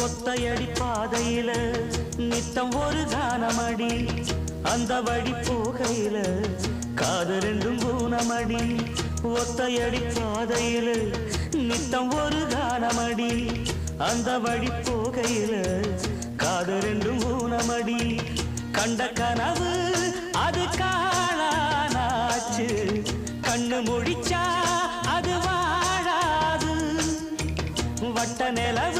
ஒத்தையடி பாதையில நித்தம் ஒரு கானமடி அந்த வழி போகையில காது ரெண்டும் ஊனமடி ஒத்தையடி பாதையில நித்தம் ஒரு கானமடி அந்த வழி போகையில காது ரெண்டும் ஊனமடி கண்ட கனவு அது காணானாச்சு கண்ணு முடிச்சா அது வாழாது வட்ட நிலவு